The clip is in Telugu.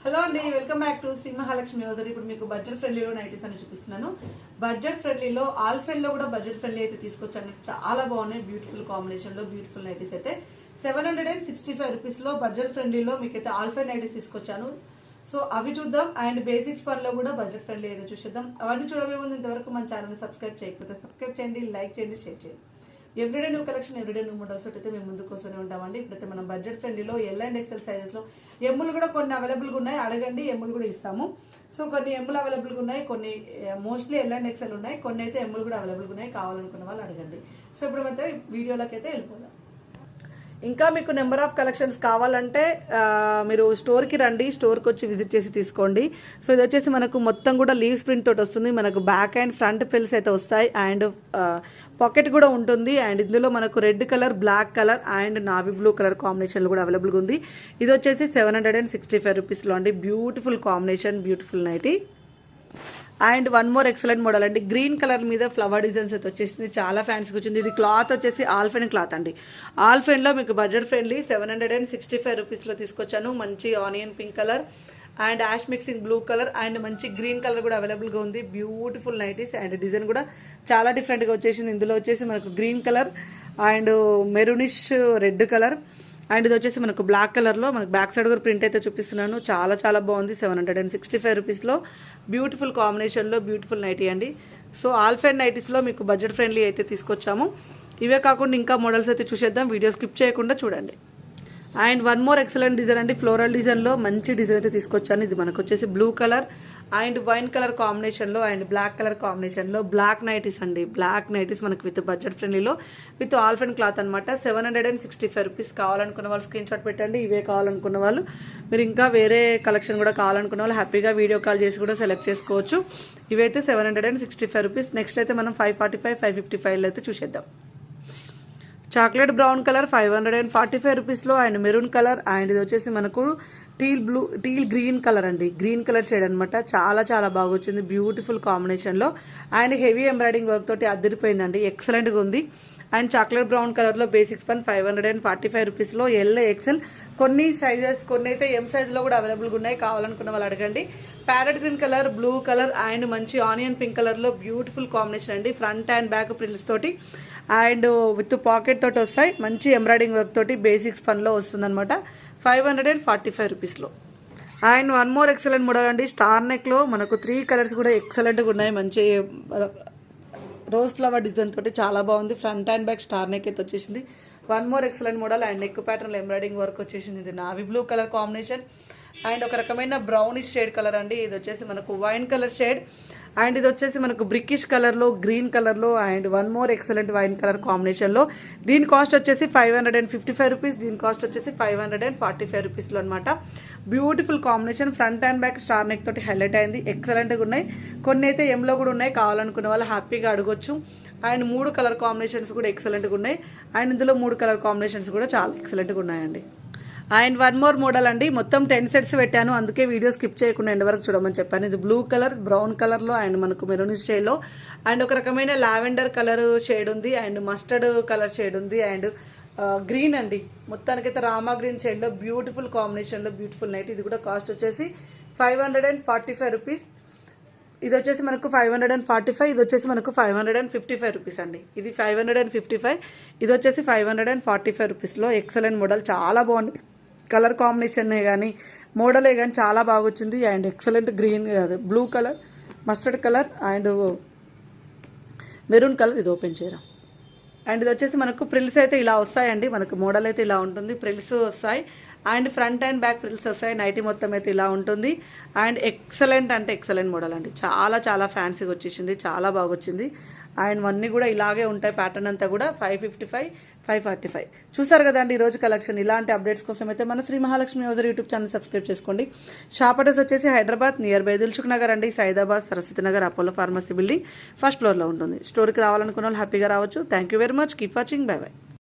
హలో అండి, welcome back to Sri Mahalakshmi Yodhari. ఇప్పుడు మీకు బడ్జెట్ ఫ్రెండ్లీలో నైటీస్ అని చూపిస్తున్నాను. బడ్జెట్ ఫ్రెండ్లీలో ఆల్ఫెన్లో కూడా బడ్జెట్ ఫ్రెండ్లీ అయితే తీసుకొచ్చాను. చాలా బాగున్నాయి, బ్యూటిఫుల్ కాంబినేషన్లో బ్యూటిఫుల్ నైటీస్ అయితే 765 రూపీస్లో బడ్జెట్ ఫ్రెండ్లీలో మీకు అయితే ఆల్ఫెన్ నైటీస్ తీసుకొచ్చాను. సో అవి చూద్దాం. అండ్ బేసిక్స్ పనిలో కూడా బడ్జెట్ ఫ్రెండ్లీ అయితే చూసేద్దాం. అవన్నీ చూడబోయే ముందు ఇంతవరకు మన ఛానల్ని సబ్స్క్రైబ్ చేయకపోతే సబ్స్క్రైబ్ చేయండి, లైక్ చేయండి, షేర్ చేయండి. Everyday new collection, everyday new models అయితే మేము ముందుకు వస్తూనే ఉంటామండి. ఇప్పుడైతే మనం బడ్జెట్ ఫ్రెండ్లీలో ఎల్ అండ్ ఎక్సెల్ సైజెస్లో ఎమ్ములు కూడా కొన్ని అవైలబుల్గా ఉన్నాయి, అడగండి, ఎమ్ములు కూడా ఇస్తాము. సో కొన్ని ఎమ్ములు అవైలబుల్గా ఉన్నాయి, కొన్ని మోస్ట్లీ ఎల్ అండ్ ఎక్సెల్ ఉన్నాయి, కొన్ని అయితే ఎమ్ములు కూడా అవైలబుల్గా ఉన్నాయి. కావాలనుకున్న వాళ్ళు అడగండి. సో ఇప్పుడు అయితే వీడియోలోకి అయితే వెళ్ళిపోదాం. ఇంకా మీకు నెంబర్ ఆఫ్ కలెక్షన్స్ కావాలంటే మీరు స్టోర్కి రండి, స్టోర్కి వచ్చి విజిట్ చేసి తీసుకోండి. సో ఇది వచ్చేసి మనకు మొత్తం కూడా లీవ్స్ ప్రింట్ తోటి వస్తుంది. మనకు బ్యాక్ అండ్ ఫ్రంట్ ఫ్రిల్స్ అయితే వస్తాయి, అండ్ పాకెట్ కూడా ఉంటుంది. అండ్ ఇందులో మనకు red colour, black colour and navy blue colour కాంబినేషన్లో కూడా అవైలబుల్గా ఉంది. ఇది వచ్చేసి 765 రూపీస్లో అండి. Beautiful combination, beautiful nighty. And one more excellent model అండి. గ్రీన్ కలర్ మీద ఫ్లవర్ డిజైన్స్ అయితే వచ్చేసింది, చాలా ఫ్యాన్స్కి వచ్చింది. ఇది క్లాత్ వచ్చేసి ఆల్ఫెన్ క్లాత్ అండి. ఆల్ఫెన్లో మీకు బడ్జెట్ ఫ్రెండ్లీ 765 రూపీస్లో తీసుకొచ్చాను. మంచి onion pink colour and ash mixing blue colour and మంచి గ్రీన్ కలర్ కూడా అవైలబుల్గా ఉంది. బ్యూటిఫుల్ నైటీస్ అండ్ డిజైన్ కూడా చాలా డిఫరెంట్గా వచ్చేసింది. ఇందులో వచ్చేసి మనకు green colour and maroonish red colour and ఇది వచ్చేసి మనకు బ్లాక్ కలర్లో మనకు బ్యాక్ సైడ్ కూడా ప్రింట్ అయితే చూపిస్తున్నాను. చాలా చాలా బాగుంది. 765 రూపీస్లో బ్యూటిఫుల్ కాంబినేషన్లో బ్యూటిఫుల్ నైటీ అండి. సో ఆల్ఫెన్ నైటీస్లో మీకు బడ్జెట్ ఫ్రెండ్లీ అయితే తీసుకొచ్చాము. ఇవే కాకుండా ఇంకా మోడల్స్ అయితే చూసేద్దాం, వీడియో స్కిప్ చేయకుండా చూడండి. And one more excellent design అండి. ఫ్లోరల్ డిజైన్లో మంచి డిజైన్ అయితే తీసుకొచ్చాను. ఇది మనకు వచ్చేసి blue colour and wine colour కాంబినేషన్లో అండ్ బ్లాక్ కలర్ కాంబినేషన్లో బ్లాక్ నైటీస్ అండి. బ్లాక్ నైటీస్ మనకు విత్ బడ్జెట్ ఫ్రెండ్లీలో విత్ ఆల్ఫెన్ క్లాత్ అనమాట. 765 రూపీస్. కావాలనుకున్న వాళ్ళు స్క్రీన్ షాట్ పెట్టండి. ఇవే కావాలనుకున్న వాళ్ళు, మీరు ఇంకా వేరే కలెక్షన్ కూడా కావాలనుకున్న వాళ్ళు హ్యాపీగా వీడియో కాల్ చేసి కూడా సెలెక్ట్ చేసుకోవచ్చు. ఇవైతే 765 రూపీస్. నెక్స్ట్ అయితే మనం 545, 555 అయితే చూసేద్దాం. చాక్లెట్ బ్రౌన్ కలర్ 545 రూపీస్లో అండ్ మెరూన్ కలర్ అండ్ ఇది వచ్చేసి మనకు టీల్ గ్రీన్ కలర్ అండి. గ్రీన్ కలర్ షేడ్ అనమాట. చాలా చాలా బాగా వచ్చింది, బ్యూటిఫుల్ కాంబినేషన్లో అండ్ హెవీ ఎంబ్రాయిడింగ్ వర్క్ తోటి అదిరిపోయిందండి, ఎక్సలెంట్గా ఉంది. అండ్ చాక్లెట్ బ్రౌన్ కలర్లో బేసిక్స్ పన్ 545 రూపీస్లో ఎల్ ఎక్సెల్. కొన్ని సైజెస్, కొన్ని అయితే ఎం సైజులో కూడా అవైలబుల్గా ఉన్నాయి. కావాలనుకున్న వాళ్ళు అడగండి. Parrot green colour, blue colour and మంచి ఆనియన్ పింక్ కలర్లో బ్యూటిఫుల్ కాంబినేషన్ అండి. ఫ్రంట్ అండ్ బ్యాక్ ప్రిల్స్ తోటి అండ్ విత్ పాకెట్ తోటి వస్తాయి. మంచి ఎంబ్రాయిడింగ్ వర్క్ తోటి బేసిక్స్ పనిలో వస్తుంది అనమాట. 545 రూపీస్లో. And one more excellent model అండి. స్టార్ నెక్లో మనకు 3 కలర్స్ కూడా ఎక్సలెంట్గా ఉన్నాయి. మంచి రోజ్ ఫ్లవర్ డిజైన్ తోటి చాలా బాగుంది. Front and back star neck అయితే వచ్చేసింది. One more excellent model and neck pattern embroidering work వచ్చేసింది. ఇది navy blue colour combination and ఒక రకమైన బ్రౌనిష్ షేడ్ కలర్ అండి. ఇది వచ్చేసి మనకు వైన్ కలర్ షేడ్ అండ్ ఇది వచ్చేసి మనకు బ్రికిష్ కలర్లో, గ్రీన్ కలర్లో and one more excellent wine colour కాంబినేషన్లో. దీని కాస్ట్ వచ్చేసి 555 రూపీస్. దీని కాస్ట్ వచ్చేసి 545 రూపీస్లో అనమాట. Beautiful combination. Front and back star neck తోటి హైలైట్ అయింది, ఎక్సలెంట్గా ఉన్నాయి. కొన్ని అయితే ఎంలో కూడా ఉన్నాయి, కావాలనుకునే వాళ్ళు హ్యాపీగా అడగొచ్చు. అండ్ 3 కలర్ కాంబినేషన్స్ కూడా ఎక్సలెంట్గా ఉన్నాయి. అండ్ ఇందులో 3 కలర్ కాంబినేషన్స్ కూడా చాలా ఎక్సలెంట్గా ఉన్నాయండి. అండ్ వన్ మోర్ మోడల్ అండి. మొత్తం 10 సెట్స్ పెట్టాను, అందుకే వీడియో స్కిప్ చేయకుండా ఎండ్ వరకు చూడమని చెప్పాను. ఇది బ్లూ కలర్, బ్రౌన్ కలర్లో అండ్ మనకు మెరూనిష్ షేడ్లో అండ్ ఒక రకమైన లావెండర్ కలర్ షేడ్ ఉంది అండ్ మస్టర్డ్ కలర్ షేడ్ ఉంది అండ్ గ్రీన్ అండి. మొత్తానికైతే రామా గ్రీన్ షేడ్లో బ్యూటిఫుల్ కాంబినేషన్లో బ్యూటిఫుల్ నైట్. ఇది కూడా కాస్ట్ వచ్చేసి 545 రూపీస్. ఇది వచ్చేసి మనకు 545, ఇది వచ్చేసి మనకు 555 రూపీస్ అండి. ఇది 555, ఇది వచ్చేసి 545 రూపీస్లో ఎక్సలెంట్ మోడల్. చాలా బాగుంది. కలర్ కాంబినేషనే కానీ మోడలే కానీ చాలా బాగా వచ్చింది. And excellent green, blue colour, mustard colour and maroon colour. ఇది ఓపెన్ చేయరా. అండ్ ఇది వచ్చేసి మనకు ప్రిల్స్ అయితే ఇలా వస్తాయండి. మనకు మోడల్ అయితే ఇలా ఉంటుంది, ప్రిల్స్ వస్తాయి అండ్ ఫ్రంట్ అండ్ బ్యాక్ ప్రిల్స్ వస్తాయి. నైటీ మొత్తం అయితే ఇలా ఉంటుంది అండ్ ఎక్సలెంట్ అంటే ఎక్సలెంట్ మోడల్ అండి. చాలా చాలా ఫ్యాన్సీగా వచ్చేసింది, చాలా బాగా వచ్చింది. అండ్ అన్నీ కూడా ఇలాగే ఉంటాయి. ప్యాటర్న్ అంతా కూడా 555, 545. చూసారు కదండి ఈరోజు కలెక్షన్. ఇలాంటి అప్డేట్స్ కోసం అయితే మన Sri Mahalakshmi Yodhari YouTube channel subscribe చేసుకోండి. షాప్ అడ్రస్ వచ్చేసి హైదరాబాద్ నియర్ బై దిల్సుఖ్ నగర్ అండి. Saidabad Saraswati Nagar Apollo pharmacy building first ఫ్లోర్లో ఉంటుంది. స్టోర్కి రావాలనుకున్న వాళ్ళు హ్యాపీగా రావచ్చు. Thank you very much. Keep watching. Bye by.